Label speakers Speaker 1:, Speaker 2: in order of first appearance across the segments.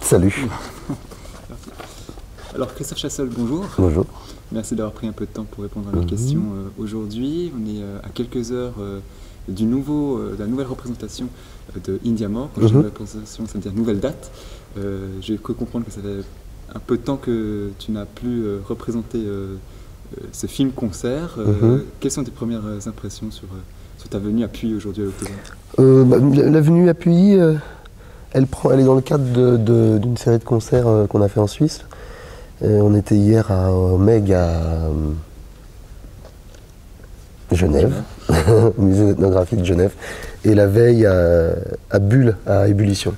Speaker 1: Salut.
Speaker 2: Alors Christophe Chassol, bonjour.
Speaker 1: Bonjour.
Speaker 2: Merci d'avoir pris un peu de temps pour répondre à mes questions aujourd'hui. On est à quelques heures de la nouvelle représentation de Indiamore. Quand je dis nouvelle représentation, ça veut dire nouvelle date. J'ai cru comprendre que ça fait un peu de temps que tu n'as plus représenté ce film-concert. Quelles sont tes premières impressions sur ta venue à Puy aujourd'hui à l'Octogone?
Speaker 1: La venue à Puy, elle est dans le cadre d'une série de concerts qu'on a fait en Suisse. On était hier au MEG à Genève, au musée d'ethnographie de Genève, et la veille à Bulle, à Ébullition.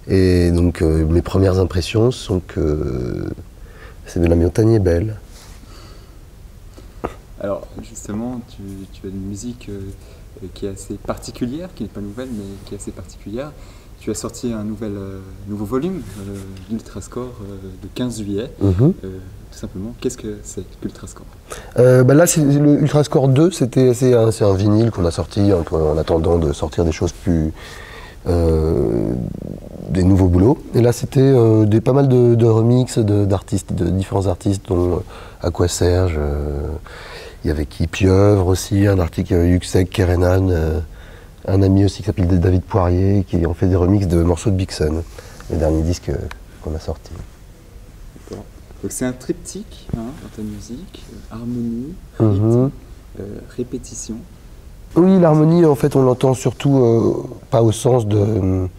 Speaker 1: Et donc mes premières impressions sont que la montagne est belle.
Speaker 2: Alors justement, tu as une musique qui est assez particulière, qui n'est pas nouvelle, mais qui est assez particulière. Tu as sorti un nouveau volume, l'Ultrascore, le 15 juillet. Tout simplement, qu'est-ce que c'est l'Ultrascore?
Speaker 1: Là, c'est le Ultrascore 2, c'est un vinyle qu'on a sorti en attendant de sortir des choses plus... des nouveaux boulots. Et là, c'était pas mal de remixes d'artistes, de différents artistes, dont Aqua Serge, il y avait qui Pieuvre aussi, un article Yuxek, Kerenan, un ami aussi qui s'appelle David Poirier, qui ont fait des remixes de morceaux de Bixen, le dernier disque qu'on a sorti.
Speaker 2: D'accord. Donc c'est un triptyque dans ta musique, harmonie, rythme, répétition.
Speaker 1: Oui, l'harmonie, en fait, on l'entend surtout, pas au sens d'une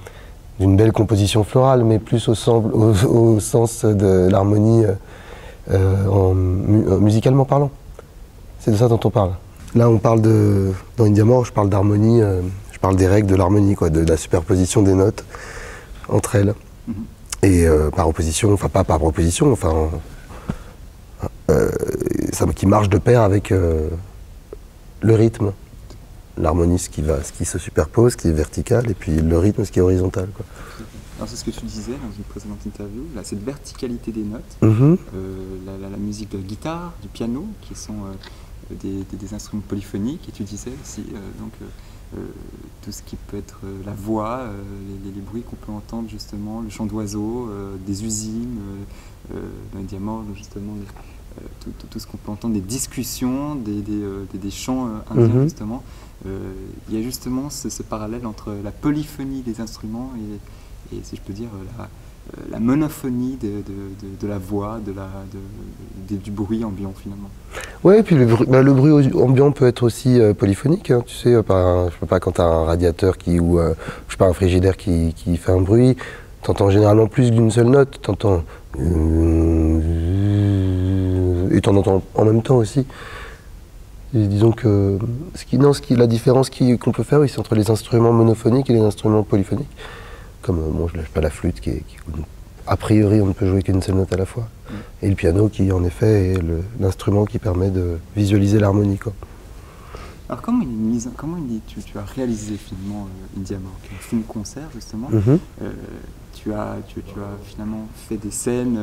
Speaker 1: belle composition florale, mais plus au sens de l'harmonie musicalement parlant. C'est de ça dont on parle. Là, on parle dans Indiamore, je parle d'harmonie, je parle des règles de l'harmonie, de la superposition des notes entre elles. Et par opposition, enfin pas par opposition, enfin qui marche de pair avec le rythme. L'harmonie, ce qui se superpose, ce qui est vertical, et puis le rythme, ce qui est horizontal, quoi.
Speaker 2: Alors c'est ce que tu disais dans une précédente interview, là, cette verticalité des notes, la musique de guitare, du piano, qui sont des instruments polyphoniques, et tu disais aussi tout ce qui peut être la voix, les bruits qu'on peut entendre justement, le chant d'oiseaux, des usines, dans Indiamore, justement, tout ce qu'on peut entendre, des discussions, des chants indiens justement. Il y a justement ce parallèle entre la polyphonie des instruments et si je peux dire, la monophonie de la voix, du bruit ambiant finalement.
Speaker 1: Oui, et puis le bruit ambiant peut être aussi polyphonique, hein, tu sais, je sais pas, quand tu as un radiateur ou je sais pas, un frigidaire qui fait un bruit, tu entends généralement plus d'une seule note, tu entends et tu en entends en même temps aussi. Et disons que la différence qu'on peut faire, oui, c'est entre les instruments monophoniques et les instruments polyphoniques. Comme, je lâche pas la flûte, a priori, on ne peut jouer qu'une seule note à la fois. Et le piano, qui en effet est l'instrument qui permet de visualiser l'harmonie, quoi.
Speaker 2: Alors comment tu as réalisé finalement Indiamore, qui est un film-concert justement. Tu as finalement fait des scènes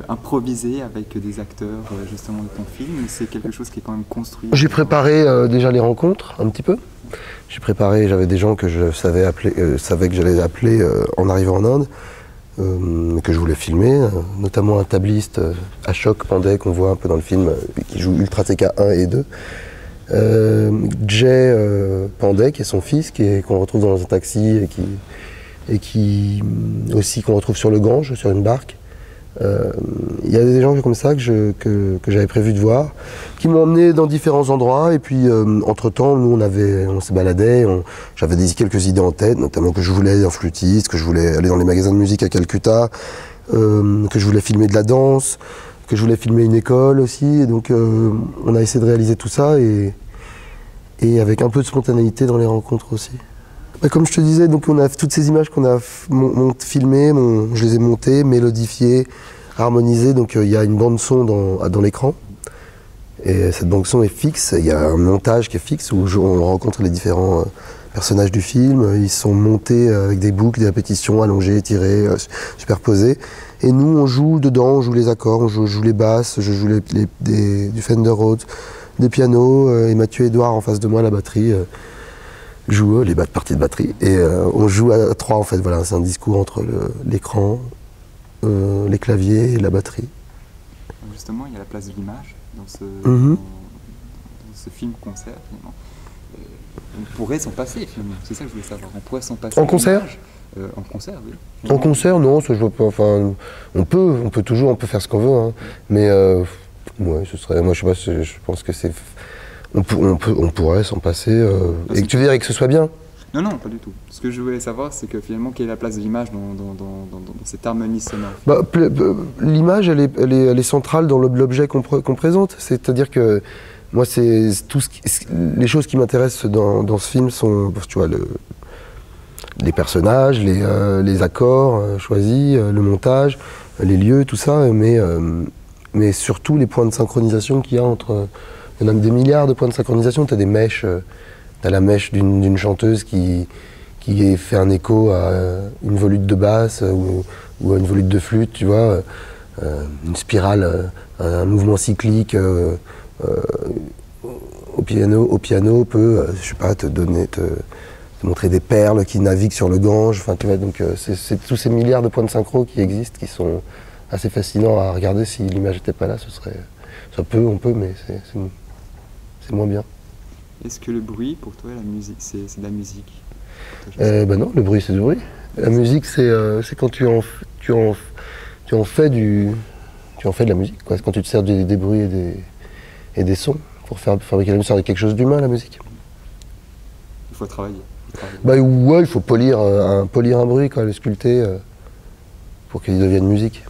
Speaker 2: improvisées avec des acteurs justement de ton film, mais c'est quelque chose qui est quand même construit.
Speaker 1: J'ai préparé déjà les rencontres un petit peu. J'avais des gens que je savais que j'allais appeler en arrivant en Inde, que je voulais filmer, notamment un tabliste, Ashok Pandey, qu'on voit un peu dans le film, qui joue Ultra TK 1 et 2. Jay Pandey, qui est son fils, qu'on retrouve dans un taxi et qui aussi qu'on retrouve sur le Gange, sur une barque. Il y a des gens comme ça que j'avais prévu de voir, qui m'ont emmené dans différents endroits, et puis entre-temps, nous on se baladait, j'avais quelques idées en tête, notamment que je voulais être un flûtiste, que je voulais aller dans les magasins de musique à Calcutta, que je voulais filmer de la danse, que je voulais filmer une école aussi, et donc on a essayé de réaliser tout ça, et avec un peu de spontanéité dans les rencontres aussi. Comme je te disais, donc on a toutes ces images qu'on a filmées, je les ai montées, mélodifiées, harmonisées, donc il y a une bande son dans l'écran. Et cette bande son est fixe, il y a un montage qui est fixe où on rencontre les différents personnages du film, ils sont montés avec des boucles, des répétitions allongées, tirées, superposées. Et nous on joue dedans, on joue les accords, on joue les basses, je joue du Fender Rhodes, des pianos, et Mathieu Edouard en face de moi à la batterie. joue les parties de batterie. Et on joue à 3 en fait, voilà, c'est un discours entre l'écran, les claviers et la batterie.
Speaker 2: Justement, il y a la place de l'image dans ce film-concert, finalement. On pourrait s'en passer, finalement. C'est ça que je voulais savoir. On pourrait s'en passer.
Speaker 1: En concert
Speaker 2: en concert, oui.
Speaker 1: En concert, non, ça, je vois pas. Enfin, on peut toujours faire ce qu'on veut, hein. Mais ouais, ce serait. Moi, je sais pas. Je pense que c'est. On pourrait s'en passer. Et que tu veux dire que ce soit bien.
Speaker 2: Non, non, pas du tout. Ce que je voulais savoir, c'est que finalement, quelle est la place de l'image dans cette harmonie sonore?
Speaker 1: Bah, l'image, elle est centrale dans l'objet qu'on présente. C'est-à-dire que moi, c'est les choses qui m'intéressent dans ce film sont, tu vois, les personnages, les accords choisis, le montage, les lieux, tout ça, mais surtout les points de synchronisation qu'il y a entre. Il y en a des milliards de points de synchronisation. Tu as des mèches. T'as la mèche d'une chanteuse qui fait un écho à une volute de basse ou à une volute de flûte, tu vois, une spirale, un mouvement cyclique au piano peut, je sais pas, te montrer des perles qui naviguent sur le Gange. Enfin, tu vois, donc c'est tous ces milliards de points de synchro qui existent, qui sont assez fascinants à regarder. Si l'image n'était pas là, on peut, mais c'est moins bien.
Speaker 2: Est-ce que le bruit, pour toi, la musique, c'est de la musique?
Speaker 1: Ben non, le bruit, c'est du bruit. La musique, c'est quand tu en fais de la musique, quoi. C'est quand tu te sers des bruits et des sons pour fabriquer la musique. C'est quelque chose d'humain, la musique.
Speaker 2: Il faut travailler.
Speaker 1: Bah ouais, il faut polir un bruit, quoi, le sculpter pour qu'il devienne musique.